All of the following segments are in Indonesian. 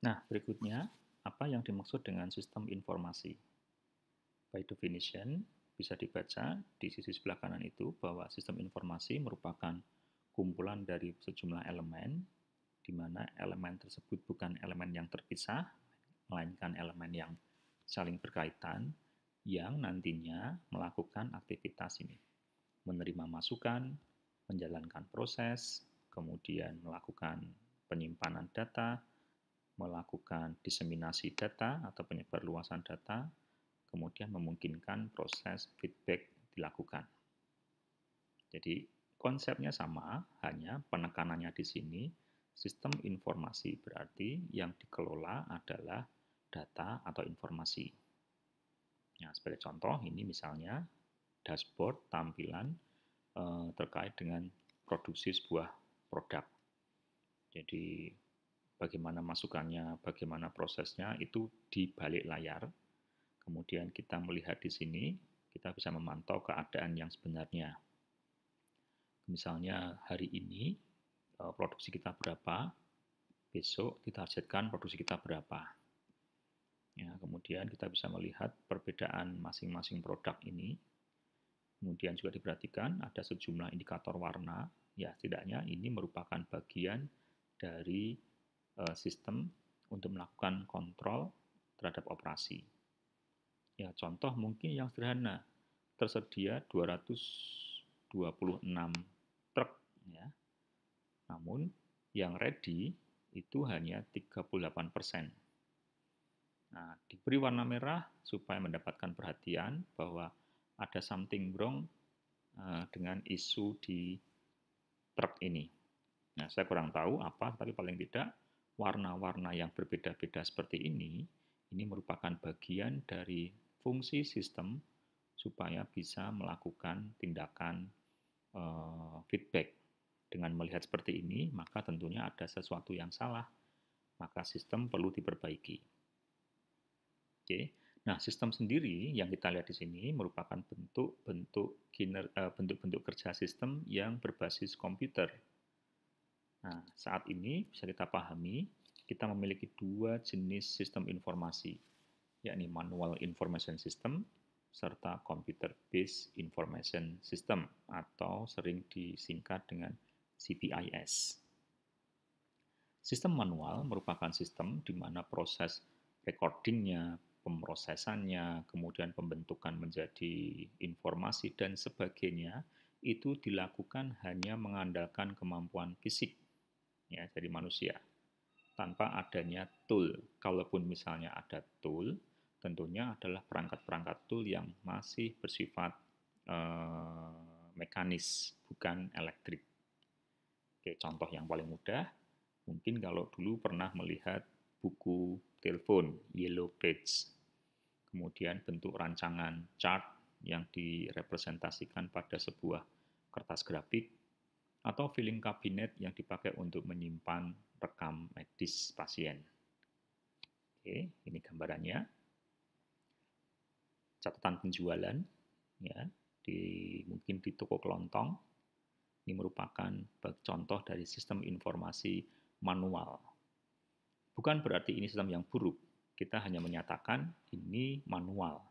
Nah, berikutnya, apa yang dimaksud dengan sistem informasi? By definition, bisa dibaca di sisi sebelah kanan itu bahwa sistem informasi merupakan kumpulan dari sejumlah elemen, di mana elemen tersebut bukan elemen yang terpisah, melainkan elemen yang saling berkaitan, yang nantinya melakukan aktivitas ini. Menerima masukan, menjalankan proses, kemudian melakukan penyimpanan data, melakukan diseminasi data atau penyebar luasan data, kemudian memungkinkan proses feedback dilakukan. Jadi konsepnya sama, hanya penekanannya di sini sistem informasi berarti yang dikelola adalah data atau informasi. Nah, sebagai contoh ini misalnya dashboard tampilan terkait dengan produksi sebuah produk. Jadi bagaimana masukannya, bagaimana prosesnya itu di balik layar. Kemudian kita melihat di sini, kita bisa memantau keadaan yang sebenarnya. Misalnya hari ini produksi kita berapa, besok ditargetkan produksi kita berapa. Ya, kemudian kita bisa melihat perbedaan masing-masing produk ini. Kemudian juga diperhatikan ada sejumlah indikator warna, ya setidaknya ini merupakan bagian dari sistem untuk melakukan kontrol terhadap operasi. Ya, contoh mungkin yang sederhana, tersedia 226 truk, ya. Namun yang ready itu hanya 38%. Nah, diberi warna merah supaya mendapatkan perhatian bahwa ada something wrong dengan isu di truk ini. Nah, saya kurang tahu apa, tapi paling tidak warna-warna yang berbeda-beda seperti ini merupakan bagian dari fungsi sistem supaya bisa melakukan tindakan feedback. Dengan melihat seperti ini, maka tentunya ada sesuatu yang salah, maka sistem perlu diperbaiki. Oke. Nah, sistem sendiri yang kita lihat di sini merupakan bentuk-bentuk kerja sistem yang berbasis komputer. Nah, saat ini bisa kita pahami, kita memiliki dua jenis sistem informasi, yakni Manual Information System serta Computer Based Information System atau sering disingkat dengan CPIS. Sistem manual merupakan sistem di mana proses recordingnya, pemrosesannya, kemudian pembentukan menjadi informasi dan sebagainya itu dilakukan hanya mengandalkan kemampuan fisik, ya, dari manusia, tanpa adanya tool. Kalaupun misalnya ada tool, tentunya adalah perangkat-perangkat tool yang masih bersifat mekanis, bukan elektrik. Oke, contoh yang paling mudah, mungkin kalau dulu pernah melihat buku telepon, Yellow Page, kemudian bentuk rancangan chart yang direpresentasikan pada sebuah kertas grafik, atau filing cabinet yang dipakai untuk menyimpan rekam medis pasien. Oke, ini gambarannya. Catatan penjualan, ya, mungkin di toko kelontong. Ini merupakan contoh dari sistem informasi manual. Bukan berarti ini sistem yang buruk. Kita hanya menyatakan ini manual.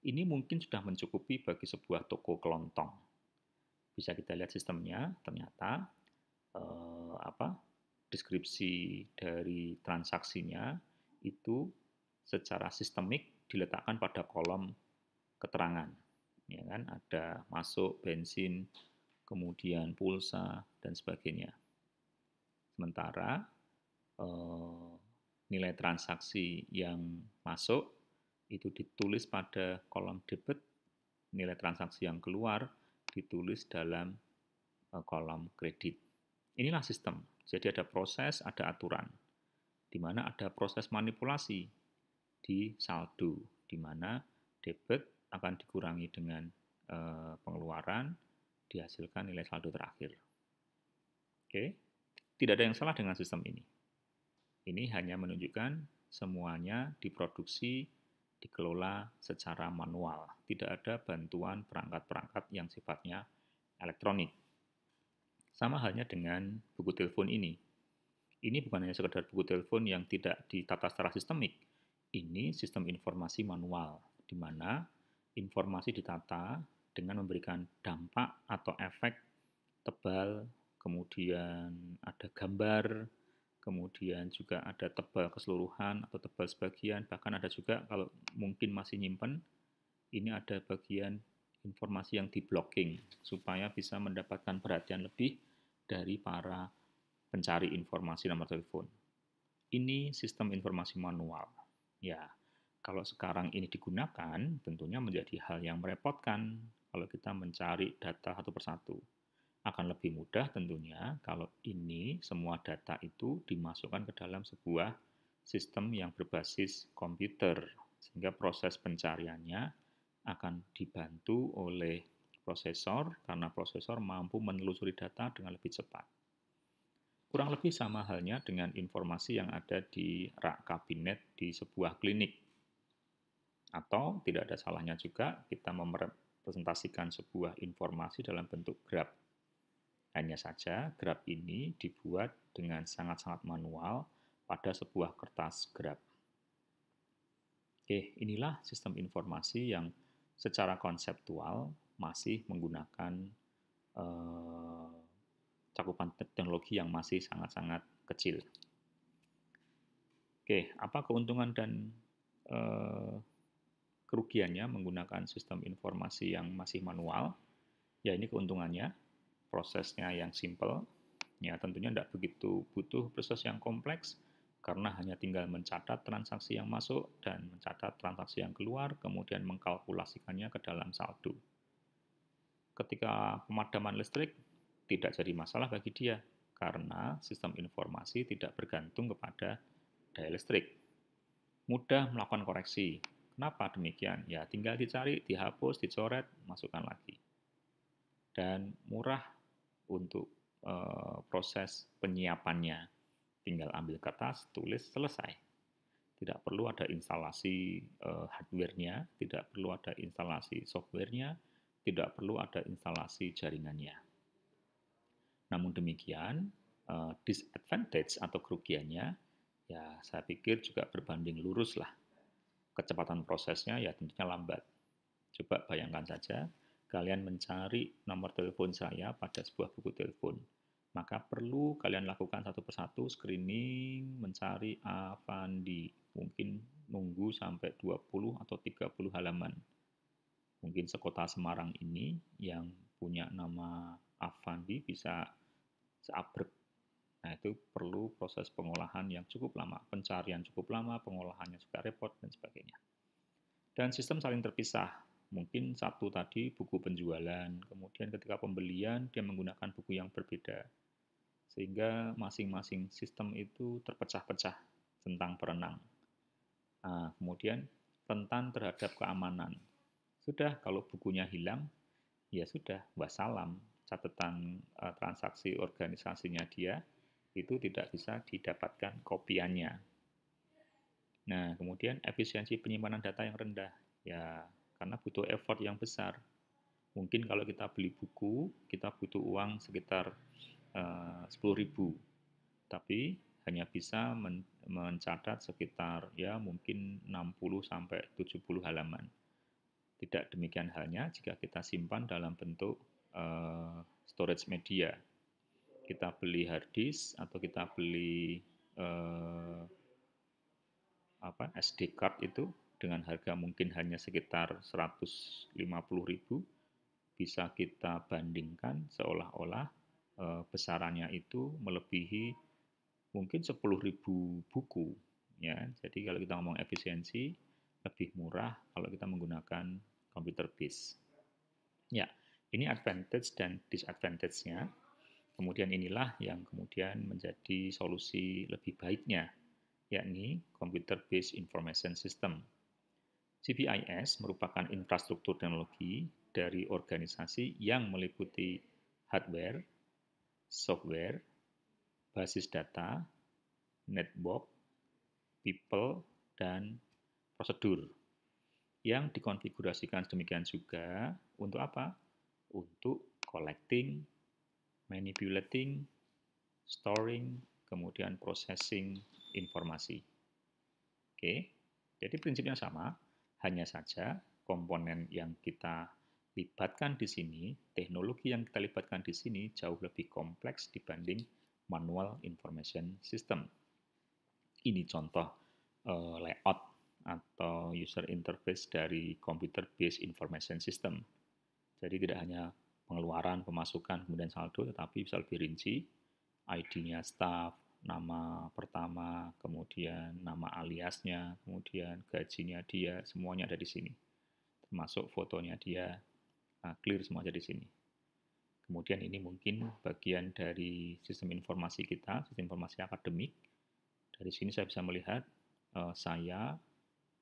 Ini mungkin sudah mencukupi bagi sebuah toko kelontong. Bisa kita lihat sistemnya, ternyata deskripsi dari transaksinya itu secara sistemik diletakkan pada kolom keterangan. Ya kan? Ada masuk, bensin, kemudian pulsa, dan sebagainya. Sementara nilai transaksi yang masuk itu ditulis pada kolom debit, nilai transaksi yang keluar ditulis dalam kolom kredit. Inilah sistem. Jadi ada proses, ada aturan, di mana ada proses manipulasi di saldo, di mana debit akan dikurangi dengan pengeluaran, dihasilkan nilai saldo terakhir. Oke, tidak ada yang salah dengan sistem ini. Ini hanya menunjukkan semuanya diproduksi, dikelola secara manual. Tidak ada bantuan perangkat-perangkat yang sifatnya elektronik. Sama halnya dengan buku telepon ini. Ini bukan hanya sekedar buku telepon yang tidak ditata secara sistemik. Ini sistem informasi manual, di mana informasi ditata dengan memberikan dampak atau efek tebal, kemudian ada gambar, kemudian juga ada tebal keseluruhan atau tebal sebagian, bahkan ada juga kalau mungkin masih nyimpen, ini ada bagian informasi yang di-blocking supaya bisa mendapatkan perhatian lebih dari para pencari informasi nomor telepon. Ini sistem informasi manual. Ya, kalau sekarang ini digunakan, tentunya menjadi hal yang merepotkan kalau kita mencari data satu persatu. Akan lebih mudah tentunya kalau ini semua data itu dimasukkan ke dalam sebuah sistem yang berbasis komputer, sehingga proses pencariannya akan dibantu oleh prosesor, karena prosesor mampu menelusuri data dengan lebih cepat. Kurang lebih sama halnya dengan informasi yang ada di rak kabinet di sebuah klinik. Atau tidak ada salahnya juga kita merepresentasikan sebuah informasi dalam bentuk graf. Hanya saja graf ini dibuat dengan sangat-sangat manual pada sebuah kertas graf. Oke, inilah sistem informasi yang secara konseptual masih menggunakan cakupan teknologi yang masih sangat-sangat kecil. Oke, apa keuntungan dan kerugiannya menggunakan sistem informasi yang masih manual? Ya, ini keuntungannya, prosesnya yang simple, ya tentunya tidak begitu butuh proses yang kompleks, karena hanya tinggal mencatat transaksi yang masuk dan mencatat transaksi yang keluar, kemudian mengkalkulasikannya ke dalam saldo. Ketika pemadaman listrik, tidak jadi masalah bagi dia, karena sistem informasi tidak bergantung kepada daya listrik. Mudah melakukan koreksi. Kenapa demikian? Ya, tinggal dicari, dihapus, dicoret, masukkan lagi. Dan murah untuk proses penyiapannya. Tinggal ambil kertas, tulis, selesai. Tidak perlu ada instalasi hardware-nya, tidak perlu ada instalasi software-nya, tidak perlu ada instalasi jaringannya. Namun demikian, disadvantage atau kerugiannya, ya saya pikir juga berbanding lurus lah. Kecepatan prosesnya ya tentunya lambat. Coba bayangkan saja, kalian mencari nomor telepon saya pada sebuah buku telepon. Maka perlu kalian lakukan satu persatu screening, mencari Avandi. Mungkin nunggu sampai 20 atau 30 halaman. Mungkin sekota Semarang ini yang punya nama Avandi bisa seabrek. Nah, itu perlu proses pengolahan yang cukup lama, pencarian cukup lama, pengolahannya juga repot, dan sebagainya. Dan sistem saling terpisah. Mungkin satu tadi buku penjualan, kemudian ketika pembelian dia menggunakan buku yang berbeda. Sehingga masing-masing sistem itu terpecah-pecah tentang perenang. Nah, kemudian rentan terhadap keamanan. Sudah, kalau bukunya hilang, ya sudah, wassalam. Catatan transaksi organisasinya dia itu tidak bisa didapatkan kopiannya. Nah, kemudian efisiensi penyimpanan data yang rendah. Ya, karena butuh effort yang besar. Mungkin kalau kita beli buku, kita butuh uang sekitar 10.000. Tapi hanya bisa mencatat sekitar ya mungkin 60 sampai 70 halaman. Tidak demikian halnya jika kita simpan dalam bentuk storage media. Kita beli hard disk atau kita beli SD card itu dengan harga mungkin hanya sekitar 150.000, bisa kita bandingkan seolah-olah besarannya itu melebihi mungkin 10.000 buku. Ya, jadi kalau kita ngomong efisiensi, lebih murah kalau kita menggunakan computer base. Ya, ini advantage dan disadvantage-nya. Kemudian inilah yang kemudian menjadi solusi lebih baiknya, yakni Computer Based Information System. CBIS merupakan infrastruktur teknologi dari organisasi yang meliputi hardware, software, basis data, network, people, dan prosedur yang dikonfigurasikan sedemikian juga untuk apa? Untuk collecting, manipulating, storing, kemudian processing informasi. Oke, jadi prinsipnya sama, hanya saja komponen yang kita libatkan di sini, teknologi yang kita libatkan di sini jauh lebih kompleks dibanding manual information system. Ini contoh layout atau user interface dari computer based information system. Jadi tidak hanya pengeluaran, pemasukan, kemudian saldo, tetapi bisa lebih rinci, ID-nya staff, nama pertama, kemudian nama aliasnya, kemudian gajinya dia, semuanya ada di sini. Termasuk fotonya dia, clear semua ada di sini. Kemudian ini mungkin bagian dari sistem informasi kita, sistem informasi akademik. Dari sini saya bisa melihat saya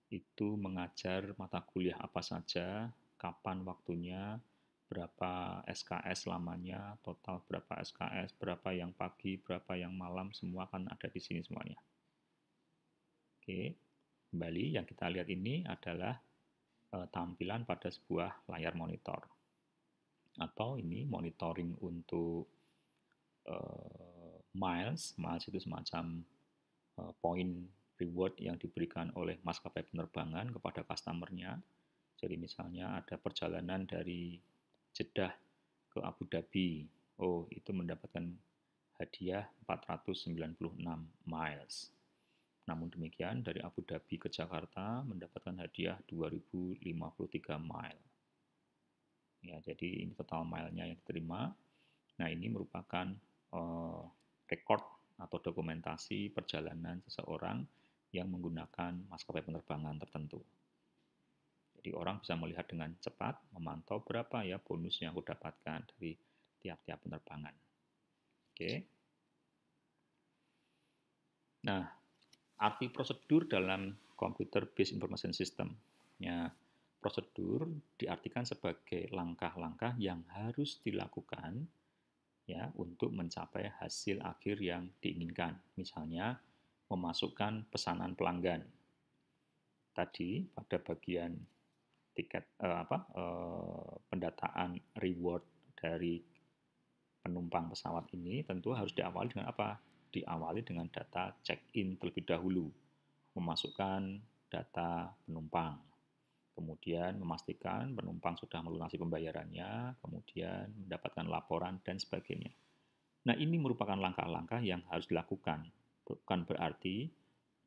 itu mengajar mata kuliah apa saja, kapan waktunya, berapa SKS lamanya, total berapa SKS, berapa yang pagi, berapa yang malam, semua kan ada di sini semuanya. Oke, kembali yang kita lihat ini adalah tampilan pada sebuah layar monitor. Atau ini monitoring untuk miles itu semacam poin reward yang diberikan oleh maskapai penerbangan kepada customer-nya. Jadi misalnya ada perjalanan dari Jeddah ke Abu Dhabi. Oh, itu mendapatkan hadiah 496 miles. Namun demikian, dari Abu Dhabi ke Jakarta mendapatkan hadiah 2053 mile. Ya, jadi ini total mile-nya yang diterima. Nah, ini merupakan rekod atau dokumentasi perjalanan seseorang yang menggunakan maskapai penerbangan tertentu. Jadi orang bisa melihat dengan cepat, memantau berapa ya bonus yang aku dapatkan dari tiap-tiap penerbangan. Oke. Nah, arti prosedur dalam computer based information system. Ya, prosedur diartikan sebagai langkah-langkah yang harus dilakukan ya untuk mencapai hasil akhir yang diinginkan. Misalnya memasukkan pesanan pelanggan. Tadi pada bagian tiket pendataan reward dari penumpang pesawat ini tentu harus diawali dengan apa? Diawali dengan data check-in terlebih dahulu, memasukkan data penumpang, kemudian memastikan penumpang sudah melunasi pembayarannya, kemudian mendapatkan laporan dan sebagainya. Nah, ini merupakan langkah-langkah yang harus dilakukan. Bukan berarti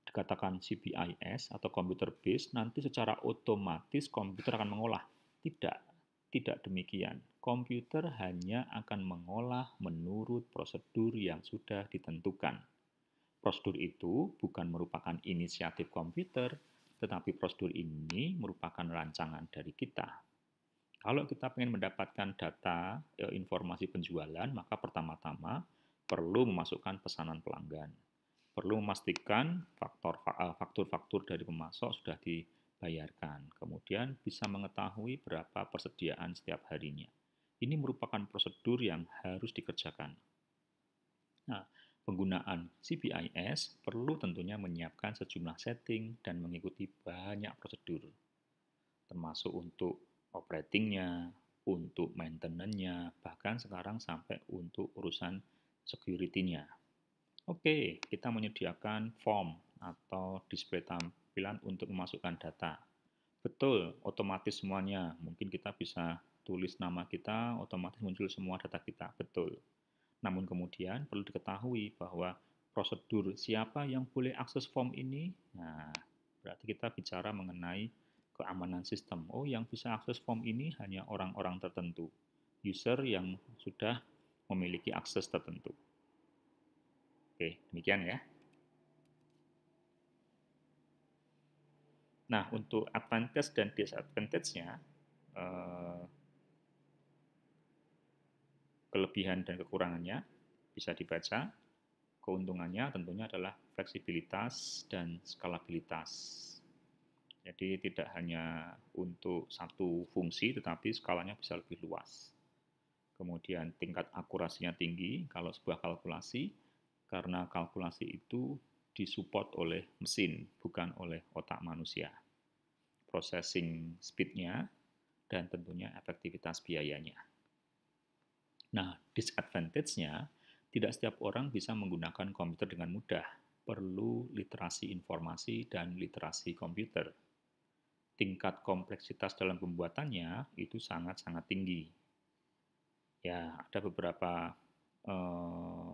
dikatakan CBIS atau computer based, nanti secara otomatis komputer akan mengolah. Tidak demikian. Komputer hanya akan mengolah menurut prosedur yang sudah ditentukan. Prosedur itu bukan merupakan inisiatif komputer, tetapi prosedur ini merupakan rancangan dari kita. Kalau kita ingin mendapatkan data informasi penjualan, maka pertama-tama perlu memasukkan pesanan pelanggan. Perlu memastikan faktur-faktur dari pemasok sudah dibayarkan. Kemudian bisa mengetahui berapa persediaan setiap harinya. Ini merupakan prosedur yang harus dikerjakan. Nah, penggunaan CBIS perlu tentunya menyiapkan sejumlah setting dan mengikuti banyak prosedur, termasuk untuk operatingnya, untuk maintenance-nya, bahkan sekarang sampai untuk urusan security-nya. Oke, kita menyediakan form atau display tampilan untuk memasukkan data. Betul, otomatis semuanya. Mungkin kita bisa tulis nama kita, otomatis muncul semua data kita. Betul. Namun kemudian perlu diketahui bahwa prosedur siapa yang boleh akses form ini. Nah, berarti kita bicara mengenai keamanan sistem. Oh, yang bisa akses form ini hanya orang-orang tertentu. User yang sudah memiliki akses tertentu. Oke, demikian ya. Nah, untuk advantage dan disadvantage-nya, kelebihan dan kekurangannya bisa dibaca. Keuntungannya tentunya adalah fleksibilitas dan skalabilitas. Jadi tidak hanya untuk satu fungsi, tetapi skalanya bisa lebih luas. Kemudian tingkat akurasinya tinggi kalau sebuah kalkulasi, karena kalkulasi itu disupport oleh mesin, bukan oleh otak manusia. Processing speed-nya, dan tentunya efektivitas biayanya. Nah, disadvantage-nya, Tidak setiap orang bisa menggunakan komputer dengan mudah, perlu literasi informasi dan literasi komputer. Tingkat kompleksitas dalam pembuatannya itu sangat-sangat tinggi. Ya, ada beberapa uh,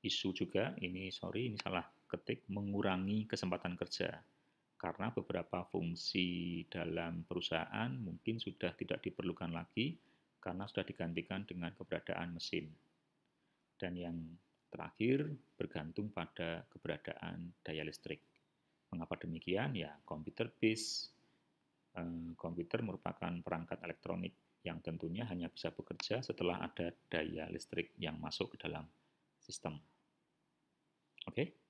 isu juga, ini salah ketik, mengurangi kesempatan kerja. Karena beberapa fungsi dalam perusahaan mungkin sudah tidak diperlukan lagi karena sudah digantikan dengan keberadaan mesin. Dan yang terakhir, bergantung pada keberadaan daya listrik. Mengapa demikian? Ya, komputer merupakan perangkat elektronik yang tentunya hanya bisa bekerja setelah ada daya listrik yang masuk ke dalam sistem. Oke?